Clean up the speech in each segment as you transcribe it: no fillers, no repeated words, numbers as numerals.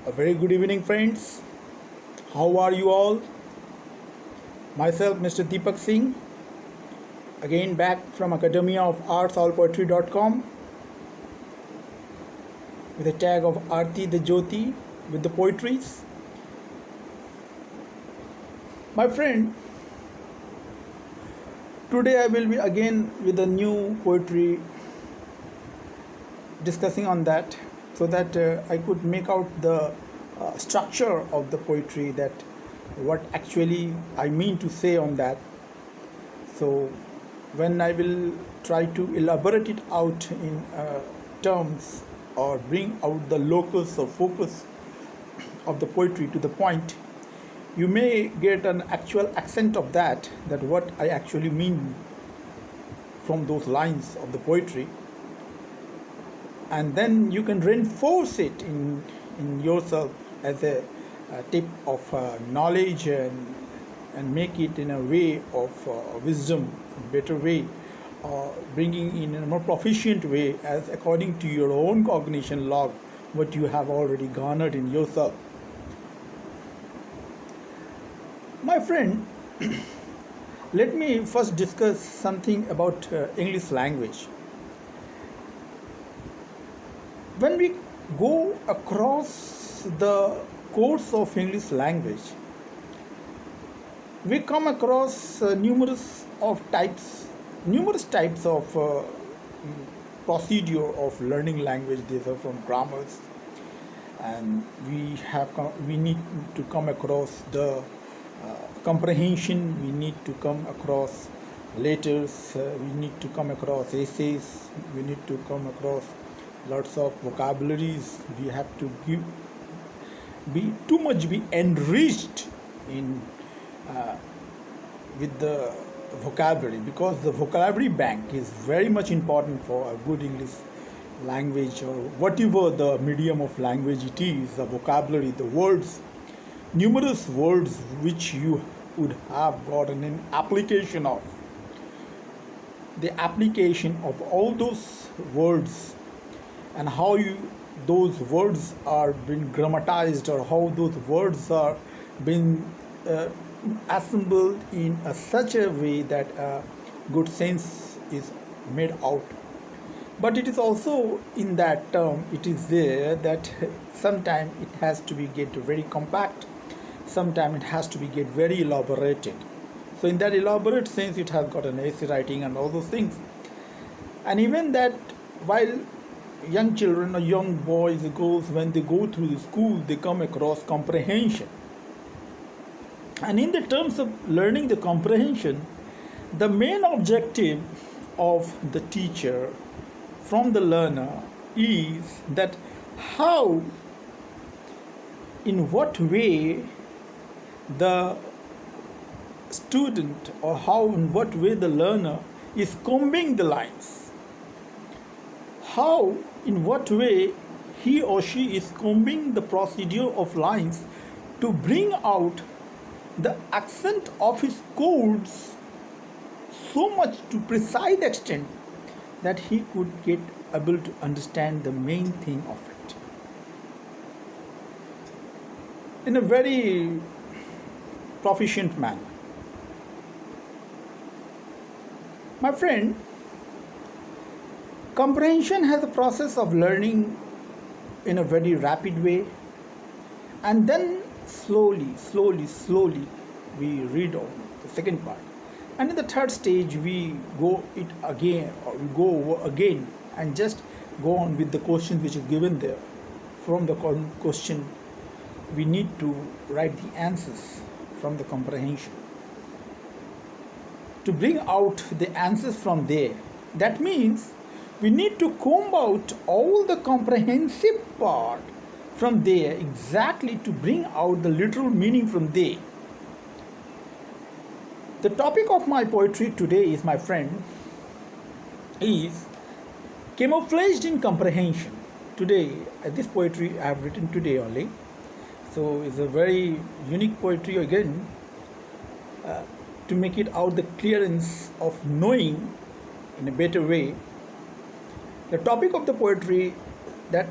A very good evening, friends. How are you all? Myself, Mr. Deepak Singh, again back from Academia of Arts.com with a tag of Artiii The Jyoti with the poetries. My friend, today I will be again with a new poetry discussing on that so that I could make out the structure of the poetry, that what actually I mean to say on that. So when I will try to elaborate it out in terms or bring out the locus or focus of the poetry to the point, you may get an actual accent of that what I actually mean from those lines of the poetry, and then you can reinforce it in yourself as a tip of knowledge and make it in a way of wisdom, better way, bringing in a more proficient way as according to your own cognition log what you have already garnered in yourself. My friend, let me first discuss something about English language. When we go across the course of English language, we come across numerous types of procedure of learning language. These are from grammars, and we need to come across the comprehension. We need to come across letters. We need to come across essays. We need to come across lots of vocabularies. We have to be enriched in with the vocabulary, because the vocabulary bank is very much important for a good English language, or whatever the medium of language it is. The vocabulary, the words, numerous words which you would have gotten an application of. The application of all those words and how those words are being grammatized, or how those words are being assembled in such a way that good sense is made out. But it is also in that term, it is there that sometimes it has to be get very compact, sometimes it has to be get very elaborated. So in that elaborate sense, it has got an essay writing and all those things. And even that, while young children or young boys, girls, when they go through the school, they come across comprehension. And in the terms of learning the comprehension, the main objective of the teacher from the learner is that how, in what way the student, or how, in what way the learner is combing the lines. How, in what way he or she is combing the procedure of lines to bring out the accent of his chords so much to precise extent that he could get able to understand the main thing of it in a very proficient manner. My friend, comprehension has a process of learning in a very rapid way, and then slowly we read on the second part, and in the third stage we go it again, or we go over again and just go on with the question which is given there. From the question we need to write the answers from the comprehension to bring out the answers from there. That means we need to comb out all the comprehensive part from there exactly to bring out the literal meaning from there. The topic of my poetry today is, my friend, is camouflaged in comprehension. Today, this poetry I have written today only. So it's a very unique poetry again, to make it out the clearance of knowing in a better way. The topic of the poetry that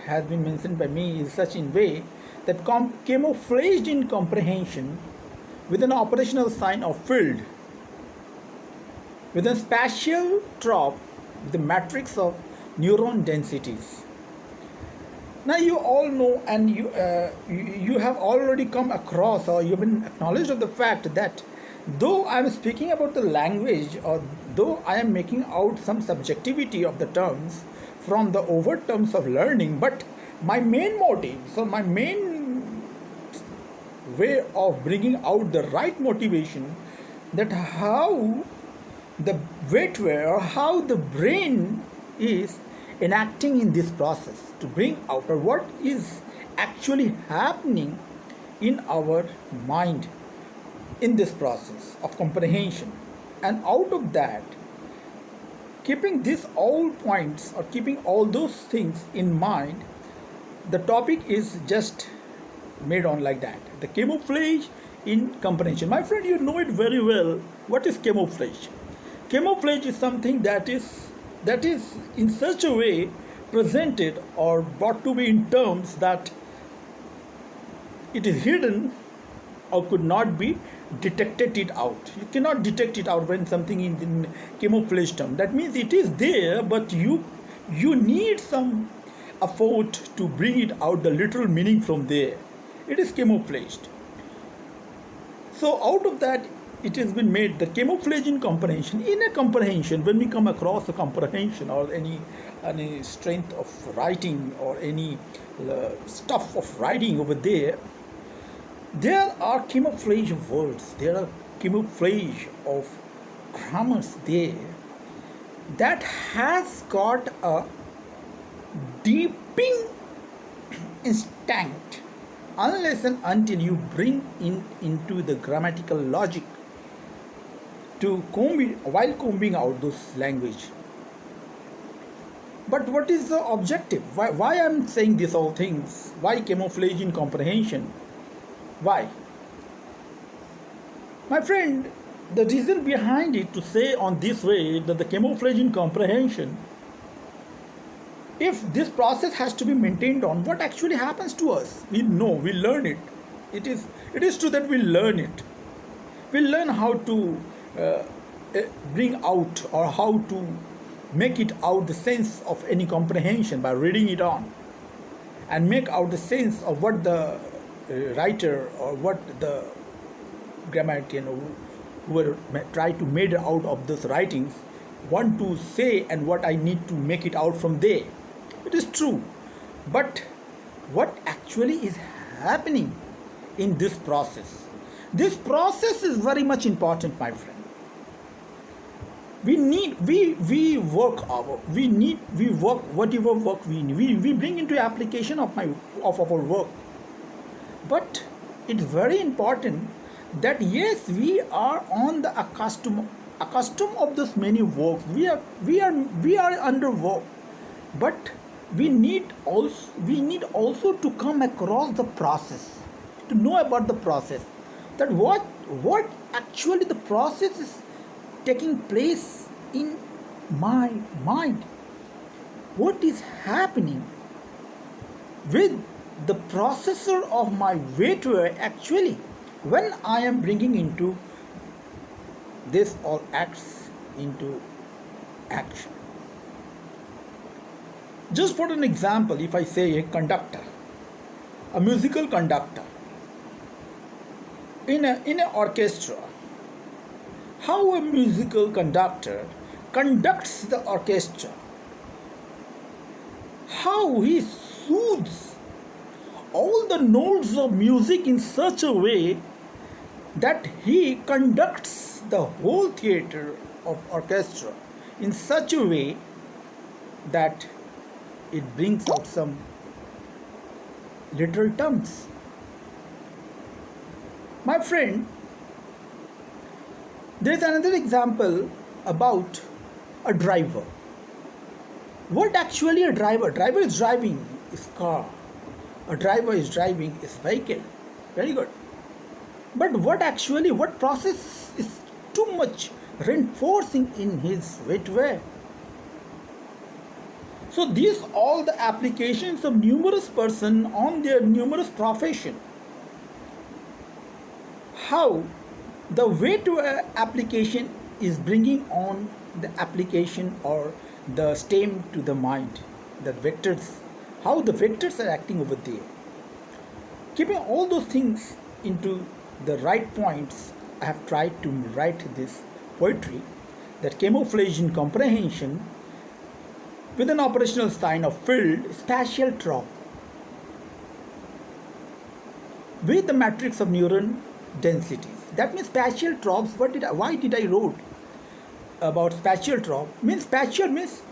has been mentioned by me is such in way that camouflaged in comprehension with an operational sign of filled with a spatial trove with the matrix of neuron densities. Now you all know, and you have already come across, or you've been acknowledged of the fact that though I am speaking about the language, or though I am making out some subjectivity of the terms from the overt terms of learning, but my main motive, so my main way of bringing out the right motivation, that how the gateway or how the brain is enacting in this process to bring out, or what is actually happening in our mind in this process of comprehension. And out of that, keeping these all points or keeping all those things in mind, the topic is just made on like that. The camouflage in comprehension. My friend, you know it very well. What is camouflage? Camouflage is something that is in such a way presented or brought to be in terms that it is hidden or could not be detected it out. You cannot detect it out when something is in camouflage term. That means it is there, but you need some effort to bring it out, the literal meaning from there. It is camouflaged. So out of that, it has been made the camouflage in comprehension. In a comprehension, when we come across a comprehension or any strength of writing or any stuff of writing over there, there are camouflage of words, there are camouflage of grammars there that has got a deeping instinct unless and until you bring into the grammatical logic to while combing out those language. But what is the objective? Why I'm saying these all things? Why camouflage in comprehension? Why? My friend, the reason behind it to say on this way that the camouflage in comprehension, if this process has to be maintained on, what actually happens to us? We know, we learn it. It is true that we learn it. We learn how to bring out or how to make it out the sense of any comprehension by reading it on, and make out the sense of what the writer or what the grammarian who were try to make out of those writings want to say, and what I need to make it out from there. It is true, but what actually is happening in this process? This process is very much important, my friend. We work whatever work we bring into application of our work. But it's very important that yes, we are on the accustomed of this many works. We are under work, but we need also to come across the process, to know about the process, that what actually the process is taking place in my mind. What is happening with the processor of my gateway actually when I am bringing into this all acts into action. Just for an example, if I say a conductor, a musical conductor in an orchestra, how a musical conductor conducts the orchestra, how he soothes all the notes of music in such a way that he conducts the whole theater of orchestra in such a way that it brings out some literal terms. My friend, there is another example about a driver. What actually a driver? Driver is driving his car. A driver is driving his vehicle. Very good. But what process is too much reinforcing in his gateway? So these all the applications of numerous person on their numerous profession. How the way to application is bringing on the application or the stem to the mind, the vectors, how the vectors are acting over there. Keeping all those things into the right points, I have tried to write this poetry, that camouflaged in comprehension with an operational sign of filled spatial trove with the matrix of neuron densities. That means spatial troves. Why did I wrote about spatial trove? Spatial means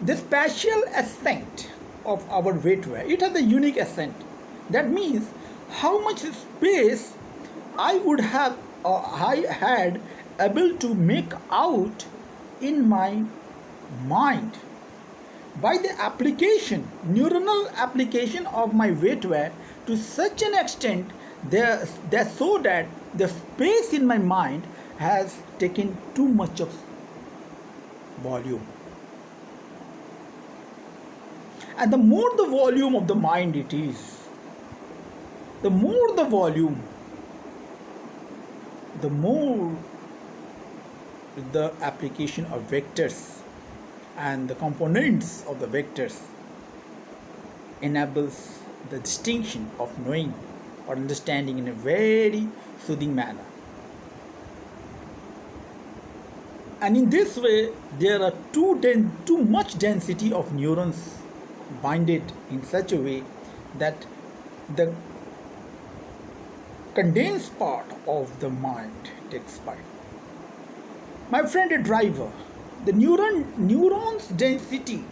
the spatial ascent of our weightvare. It has a unique ascent. That means how much space I would have or I had able to make out in my mind by the application, neuronal application of my weightvare to such an extent that so that the space in my mind has taken too much of volume. And the more the volume of the mind it is, the more the volume, the more the application of vectors and the components of the vectors enables the distinction of knowing or understanding in a very soothing manner. And in this way, there are too much density of neurons binded in such a way that the condensed part of the mind takes part. My friend, a driver, the neurons density,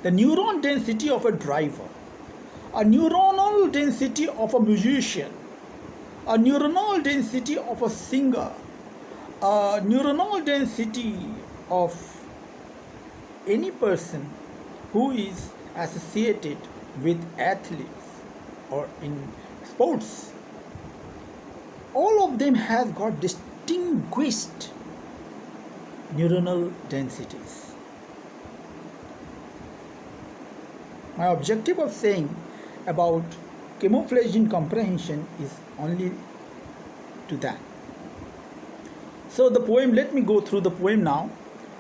the neuron density of a driver, a neuronal density of a musician, a neuronal density of a singer, a neuronal density of any person who is associated with athletes or in sports. All of them have got distinguished neuronal densities. My objective of saying about camouflaged in comprehension is only to that. So the poem, let me go through the poem now,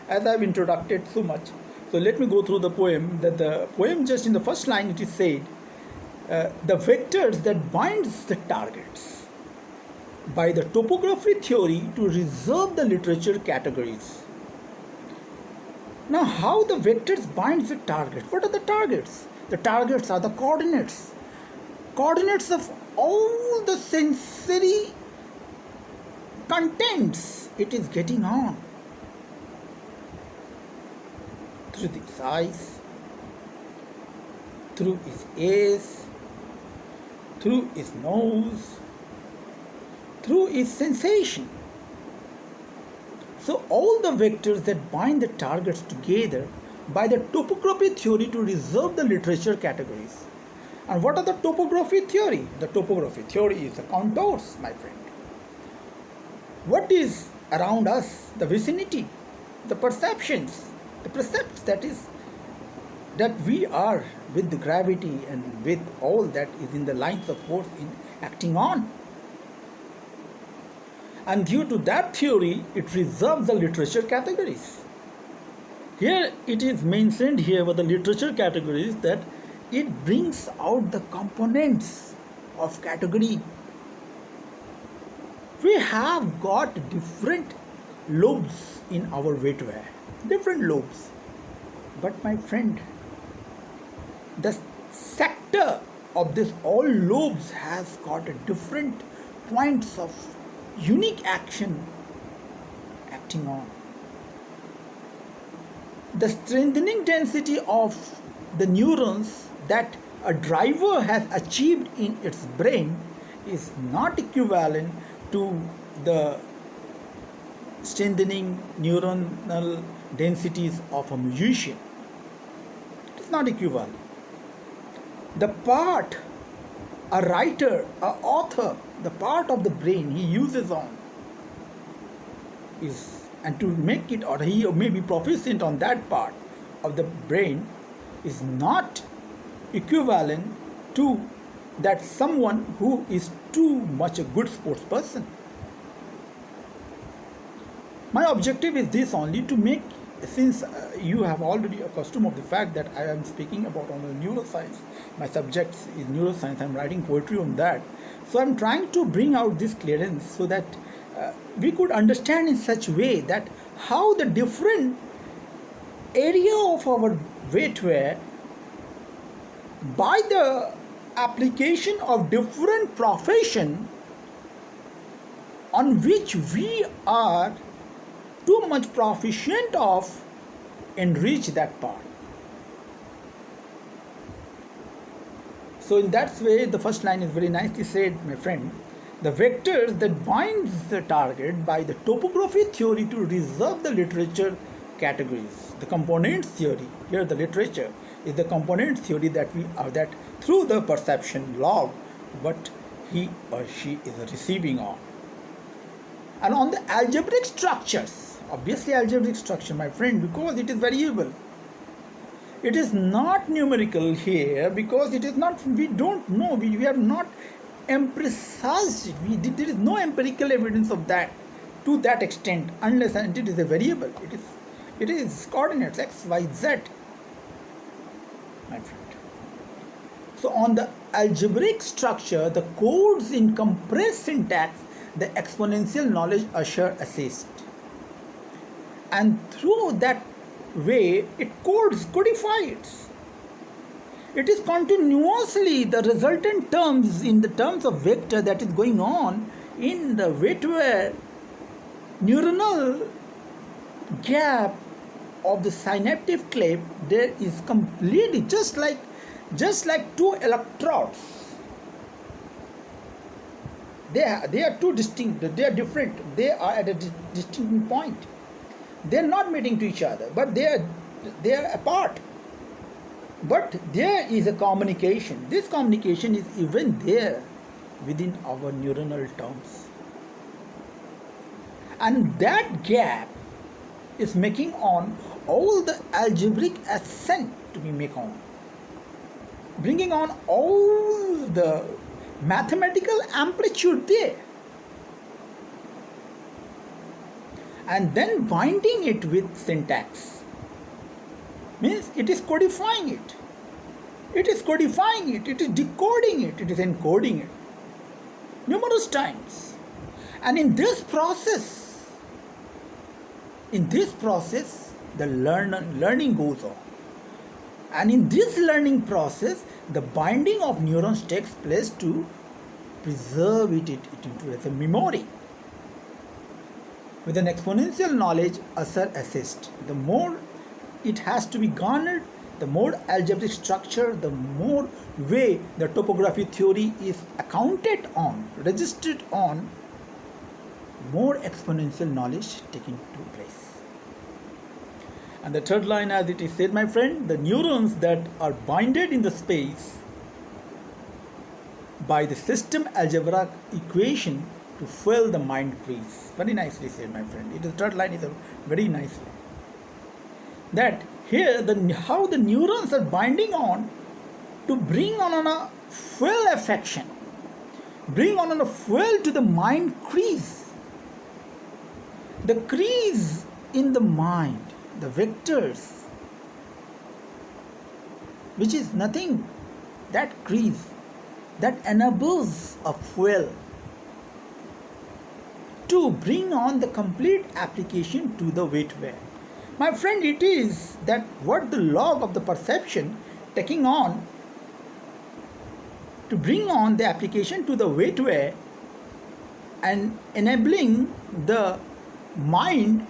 as I have introduced so much. So let me go through the poem. That the poem, just in the first line it is said, the vectors that binds the targets by the topography theory to reserve the literature categories. Now, how the vectors binds the target? What are the targets? The targets are the coordinates. Coordinates of all the sensory contents it is getting on. Through its eyes, through its ears, through its nose, through its sensation. So all the vectors that bind the targets together by the topography theory to reserve the literature categories. And what are the topography theory? The topography theory is the contours, my friend. What is around us? The vicinity, the perceptions, the precepts, that is, that we are with the gravity and with all that is in the lines of force in acting on. And due to that theory, it reserves the literature categories. Here it is mentioned here with the literature categories that it brings out the components of category. We have got different lobes in our weightvare, different lobes. But my friend, the sector of this all lobes has got a different points of unique action acting on. The strengthening density of the neurons that a driver has achieved in its brain is not equivalent to the strengthening neuronal densities of a musician. It is not equivalent. The part a writer, a author, the part of the brain he uses on is, and to make it, or he may be proficient on that part of the brain, is not equivalent to that someone who is too much a good sports person. My objective is this only, to make, since you have already accustomed of the fact that I am speaking about on the neuroscience, my subject is neuroscience, I am writing poetry on that. So I am trying to bring out this clearance so that we could understand in such way that how the different area of our weightware, by the application of different profession on which we are too much proficient of, enrich that part. So in that way, the first line is very nicely said, my friend. The vectors that binds the target by the topography theory to reserve the literature categories. The components theory, here the literature is the component theory that we are, that through the perception log what he or she is receiving on. And on the algebraic structures, obviously algebraic structure, my friend, because it is variable. It is not numerical here because it is not, we don't know, we have not emphasized, there is no empirical evidence of that to that extent, unless and it is a variable. It is coordinates x, y, z, my friend. So on the algebraic structure, the codes in compressed syntax, the exponential knowledge usher assist. And through that way, it codifies. It is continuously the resultant terms in the terms of vector that is going on in the weightware neuronal gap of the synaptic cleft. There is completely just like two electrodes. They are two distinct, they are different, they are at a distinct point. They are not meeting to each other, but they are apart. But there is a communication. This communication is even there within our neuronal terms. And that gap is making on all the algebraic ascent to be made on, bringing on all the mathematical amplitude there, and then binding it with syntax. Means it is codifying it. It is codifying it. It is decoding it. It is encoding it numerous times. And in this process, the learning goes on. And in this learning process, the binding of neurons takes place to preserve it into as a memory. With an exponential knowledge assist, the more it has to be garnered, the more algebraic structure, the more way the topography theory is accounted on, registered on, more exponential knowledge taking place. And the third line, as it is said, my friend, the neurons that are binded in the space by the system algebraic equation to fill the mind crease. Very nicely said, my friend. The third line is a very nice line. That here how the neurons are binding on to bring on a full affection, bring on a full to the mind crease. The crease in the mind, the vectors, which is nothing, that crease that enables a fuel to bring on the complete application to the weightware. My friend, it is that what the log of the perception taking on to bring on the application to the weightware and enabling the mind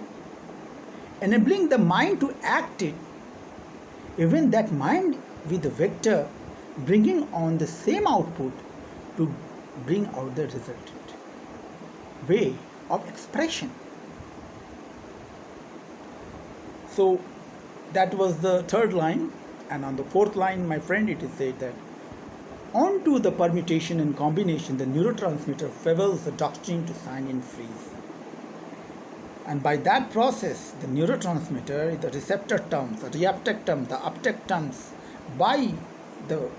to act it, even that mind with the vector bringing on the same output to bring out the resultant way of expression. So that was the third line. And on the fourth line, my friend, it is said that onto the permutation and combination, the neurotransmitter favors the doctrine to sign in freeze. And by that process, the neurotransmitter, the receptor terms, the reuptake terms, the uptake terms by the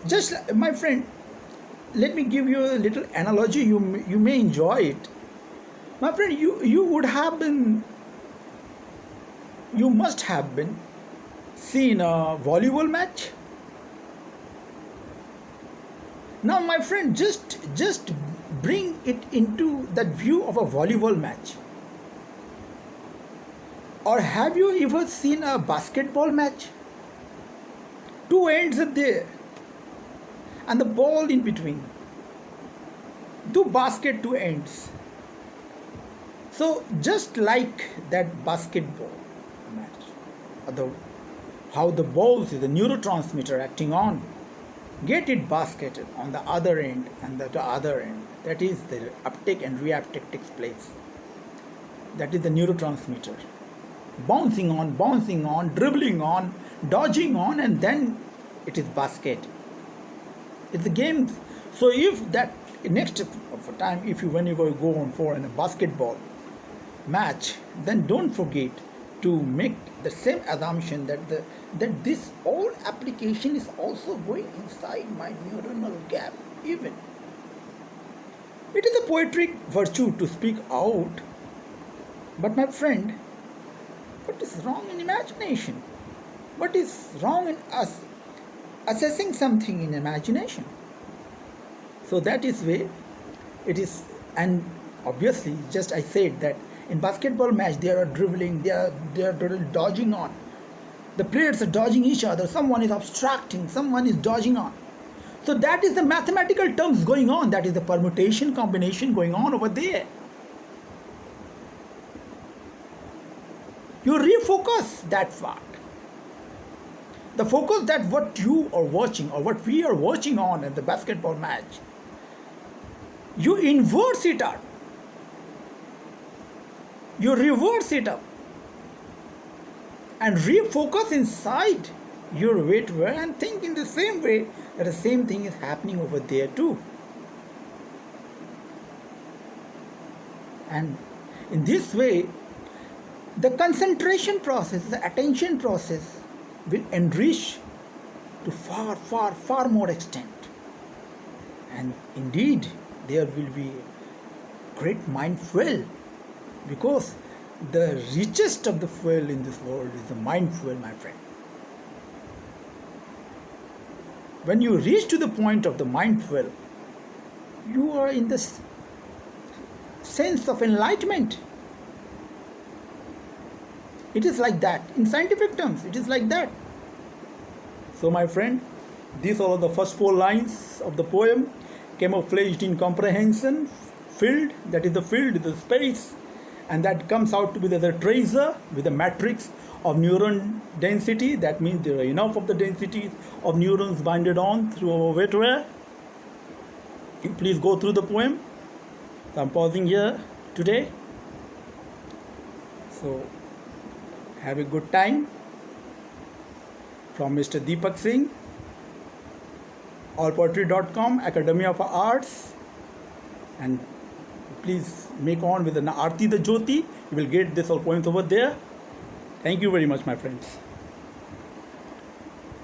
just my friend, let me give you a little analogy. You may enjoy it, my friend. You must have been seen a volleyball match. Now, my friend, just bring it into that view of a volleyball match. Or have you ever seen a basketball match? Two ends are there and the ball in between. Two basket, two ends. So just like that basketball match, how the balls is a neurotransmitter acting on, get it basketed on the other end and the other end. That is the uptake and reuptake takes place. That is the neurotransmitter. Bouncing on, dribbling on, dodging on, and then it is basket. It's a game. So if that next time, when you go on for a basketball match, then don't forget to make the same assumption that this all application is also going inside my neuronal gap. Even it is a poetic virtue to speak out, but my friend, what is wrong in imagination? What is wrong in us assessing something in imagination? So that is way it is. And obviously, just I said that in basketball match they are dribbling, they are dodging on. The players are dodging each other. Someone is obstructing, someone is dodging on. So that is the mathematical terms going on. That is the permutation combination going on over there. You refocus that part. The focus that what you are watching or what we are watching on at the basketball match, you inverse it up. You reverse it up and refocus inside your weight and think in the same way that the same thing is happening over there too. And in this way, the concentration process, the attention process will enrich to far more extent. And indeed, there will be great mind fuel, because the richest of the fuel in this world is the mind fuel, my friend. When you reach to the point of the mind fuel, you are in this sense of enlightenment. It is like that. In scientific terms, it is like that. So, my friend, these are the first 4 lines of the poem. Camouflaged in comprehension, filled, that is the field, the space, and that comes out to be the tracer with a matrix of neuron density. That means there are enough of the densities of neurons binded on through our weight. You please go through the poem. So I'm pausing here today. So have a good time. From Mr. Deepak Singh, allpoetry.com, Academy of Arts, and please make on with an Artiii The Jyoti. You will get this all poems over there. Thank you very much, my friends.